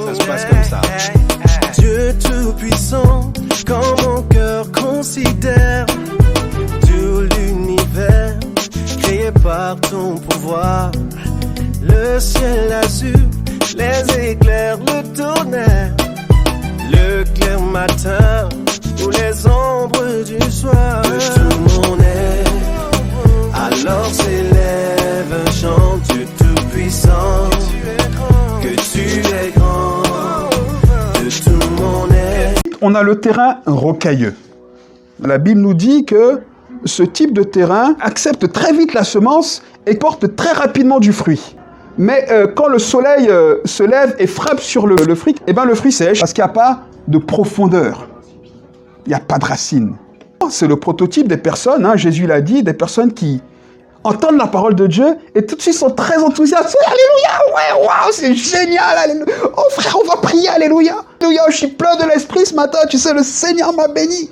Ça se passe comme ça. Dieu tout-puissant, quand mon cœur considère tout l'univers créé par ton pouvoir, le ciel azur, les éclairs, le tonnerre, le clair matin ou les ombres du soir. De tout mon être, alors s'élève un chant du tout-puissant, que tu es grand. De tout mon être. On a le terrain rocailleux. La Bible nous dit que ce type de terrain accepte très vite la semence et porte très rapidement du fruit. Mais quand le soleil se lève et frappe sur le fruit, eh ben le fruit sèche parce qu'il n'y a pas de profondeur. Il n'y a pas de racines. C'est le prototype des personnes, hein, Jésus l'a dit, des personnes qui entendent la parole de Dieu et tout de suite sont très enthousiastes. Alléluia, ouais, waouh, c'est génial, alléluia. Oh frère, on va prier, alléluia. Alléluia, je suis plein de l'esprit ce matin, tu sais, le Seigneur m'a béni.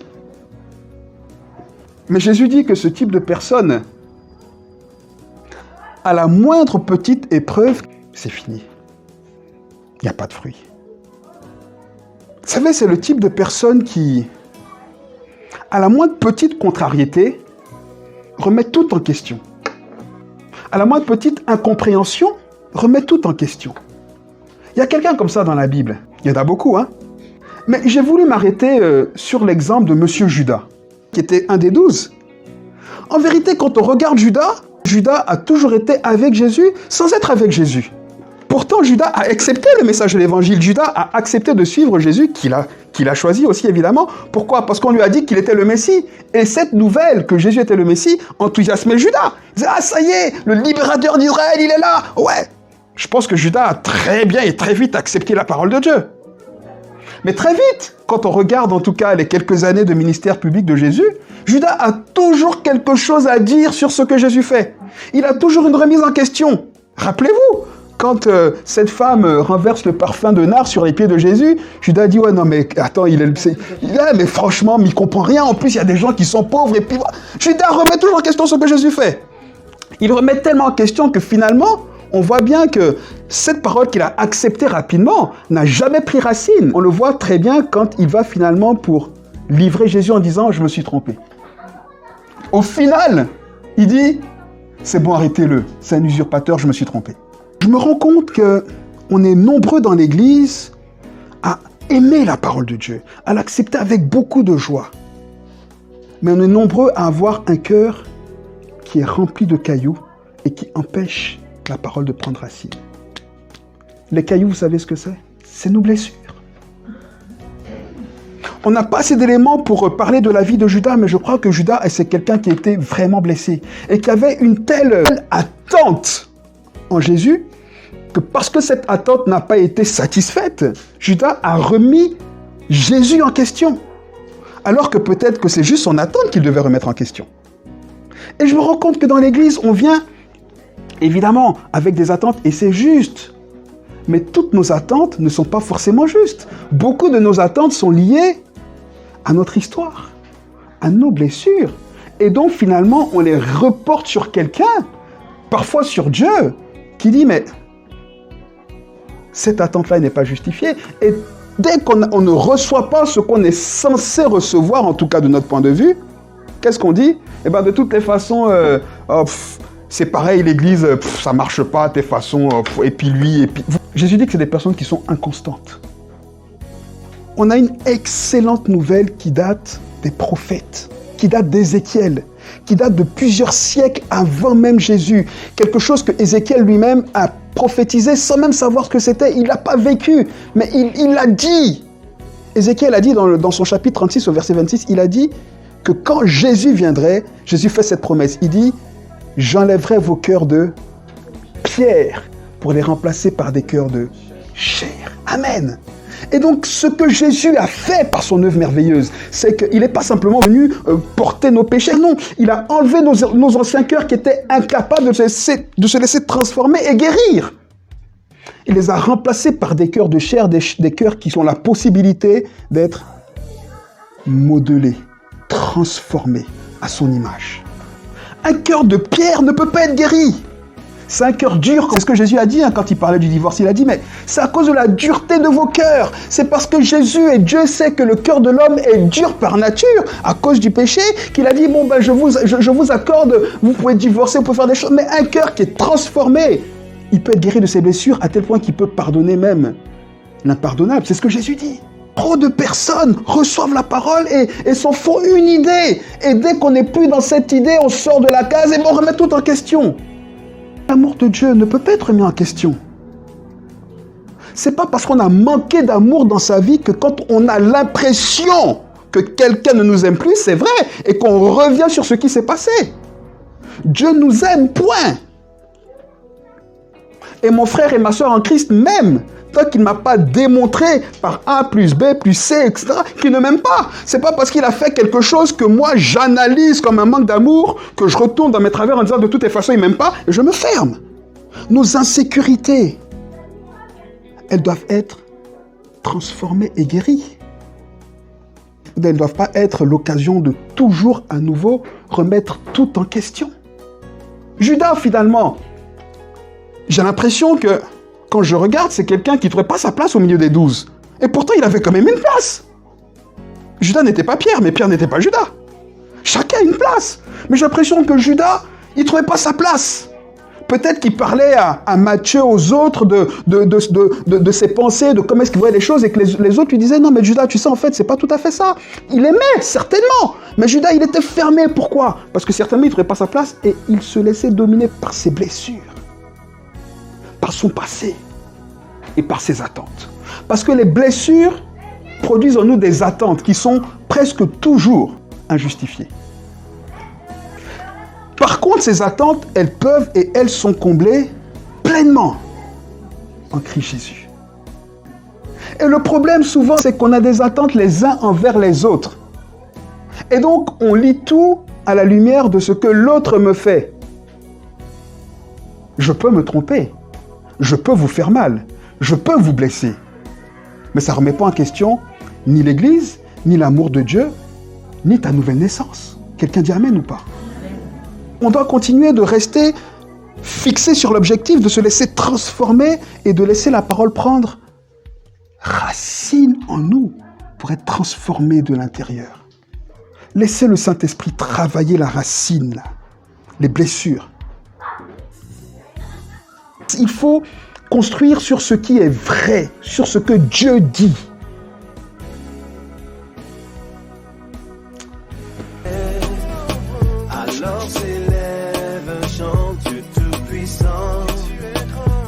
Mais Jésus dit que ce type de personne, à la moindre petite épreuve, c'est fini. Il n'y a pas de fruit. Vous savez, c'est le type de personne qui, à la moindre petite contrariété, remet tout en question. À la moindre petite incompréhension, remet tout en question. Il y a quelqu'un comme ça dans la Bible. Il y en a beaucoup, hein. Mais j'ai voulu m'arrêter sur l'exemple de Monsieur Judas, qui était un des 12. En vérité, quand on regarde Judas, Judas a toujours été avec Jésus sans être avec Jésus. Pourtant, Judas a accepté le message de l'évangile. Judas a accepté de suivre Jésus, qu'il a choisi aussi, évidemment. Pourquoi? Parce qu'on lui a dit qu'il était le Messie. Et cette nouvelle que Jésus était le Messie enthousiasmait Judas. Il disait, ah, ça y est, le libérateur d'Israël, il est là. Ouais. Je pense que Judas a très bien et très vite accepté la parole de Dieu. Mais très vite, quand on regarde en tout cas les quelques années de ministère public de Jésus, Judas a toujours quelque chose à dire sur ce que Jésus fait. Il a toujours une remise en question. Rappelez-vous, quand cette femme renverse le parfum de nard sur les pieds de Jésus, Judas dit, ouais, non, mais attends, mais franchement, il ne comprend rien. En plus, il y a des gens qui sont pauvres. Et puis, Judas remet toujours en question ce que Jésus fait. Il remet tellement en question que finalement, on voit bien que cette parole qu'il a acceptée rapidement n'a jamais pris racine. On le voit très bien quand il va finalement pour livrer Jésus en disant, je me suis trompé. Au final, il dit, c'est bon, arrêtez-le. C'est un usurpateur, je me suis trompé. Je me rends compte qu'on est nombreux dans l'Église à aimer la parole de Dieu, à l'accepter avec beaucoup de joie. Mais on est nombreux à avoir un cœur qui est rempli de cailloux et qui empêche la parole de prendre racine. Les cailloux, vous savez ce que c'est? C'est nos blessures. On n'a pas assez d'éléments pour parler de la vie de Judas, mais je crois que Judas, c'est quelqu'un qui était vraiment blessé et qui avait une telle attente en Jésus que parce que cette attente n'a pas été satisfaite, Judas a remis Jésus en question. Alors que peut-être que c'est juste son attente qu'il devait remettre en question. Et je me rends compte que dans l'Église, on vient évidemment avec des attentes et c'est juste. Mais toutes nos attentes ne sont pas forcément justes. Beaucoup de nos attentes sont liées à notre histoire, à nos blessures. Et donc finalement, on les reporte sur quelqu'un, parfois sur Dieu, qui dit, mais cette attente-là n'est pas justifiée. Et dès qu'on ne reçoit pas ce qu'on est censé recevoir, en tout cas de notre point de vue, qu'est-ce qu'on dit? Eh bien, de toutes les façons, c'est pareil, l'Église, ça ne marche pas, de tes façons, et puis lui, et puis... Jésus dit que c'est des personnes qui sont inconstantes. On a une excellente nouvelle qui date des prophètes, qui date d'Ézéchiel, qui date de plusieurs siècles avant même Jésus. Quelque chose que Ézéchiel lui-même a prophétisé sans même savoir ce que c'était. Il n'a pas vécu, mais il l'a dit. Ézéchiel a dit dans son chapitre 36 au verset 26, il a dit que quand Jésus viendrait, Jésus fait cette promesse. Il dit, j'enlèverai vos cœurs de pierre pour les remplacer par des cœurs de chair. Amen. Et donc, ce que Jésus a fait par son œuvre merveilleuse, c'est qu'il n'est pas simplement venu porter nos péchés. Non, il a enlevé nos anciens cœurs qui étaient incapables de se laisser transformer et guérir. Il les a remplacés par des cœurs de chair, des cœurs qui ont la possibilité d'être modelés, transformés à son image. Un cœur de pierre ne peut pas être guéri. C'est un cœur dur. C'est ce que Jésus a dit quand il parlait du divorce. Il a dit, mais c'est à cause de la dureté de vos cœurs. C'est parce que Jésus et Dieu sait que le cœur de l'homme est dur par nature, à cause du péché, qu'il a dit, bon, ben, je vous accorde, vous pouvez divorcer, vous pouvez faire des choses, mais un cœur qui est transformé, il peut être guéri de ses blessures à tel point qu'il peut pardonner même l'impardonnable. C'est ce que Jésus dit. Trop de personnes reçoivent la parole et s'en font une idée. Et dès qu'on n'est plus dans cette idée, on sort de la case et on remet tout en question. L'amour de Dieu ne peut pas être mis en question. C'est pas parce qu'on a manqué d'amour dans sa vie que quand on a l'impression que quelqu'un ne nous aime plus, c'est vrai, et qu'on revient sur ce qui s'est passé. Dieu nous aime, point. Et mon frère et ma soeur en Christ m'aiment, tant qu'il ne m'a pas démontré par A plus B plus C, etc., qu'il ne m'aime pas. C'est pas parce qu'il a fait quelque chose que moi j'analyse comme un manque d'amour, que je retourne dans mes travers en disant de toutes les façons il ne m'aime pas, et je me ferme. Nos insécurités, elles doivent être transformées et guéries. Elles ne doivent pas être l'occasion de toujours à nouveau remettre tout en question. Judas, finalement, j'ai l'impression que quand je regarde, c'est quelqu'un qui ne trouvait pas sa place au milieu des 12. Et pourtant, il avait quand même une place. Judas n'était pas Pierre, mais Pierre n'était pas Judas. Chacun a une place. Mais j'ai l'impression que Judas, il ne trouvait pas sa place. Peut-être qu'il parlait à Matthieu, aux autres, de ses pensées, de comment est-ce qu'il voyait les choses, et que les autres lui disaient, non, mais Judas, tu sais, en fait, c'est pas tout à fait ça. Il aimait, certainement. Mais Judas, il était fermé. Pourquoi? Parce que certainement, il ne trouvait pas sa place, et il se laissait dominer par ses blessures, par son passé et par ses attentes. Parce que les blessures produisent en nous des attentes qui sont presque toujours injustifiées. Par contre, ces attentes, elles peuvent et elles sont comblées pleinement en Christ Jésus. Et le problème souvent, c'est qu'on a des attentes les uns envers les autres. Et donc, on lit tout à la lumière de ce que l'autre me fait. Je peux me tromper. Je peux vous faire mal, je peux vous blesser. Mais ça ne remet pas en question ni l'Église, ni l'amour de Dieu, ni ta nouvelle naissance. Quelqu'un dit amen ou pas? On doit continuer de rester fixé sur l'objectif, de se laisser transformer et de laisser la parole prendre racine en nous pour être transformé de l'intérieur. Laissez le Saint-Esprit travailler la racine, là, les blessures. Il faut construire sur ce qui est vrai, sur ce que Dieu dit.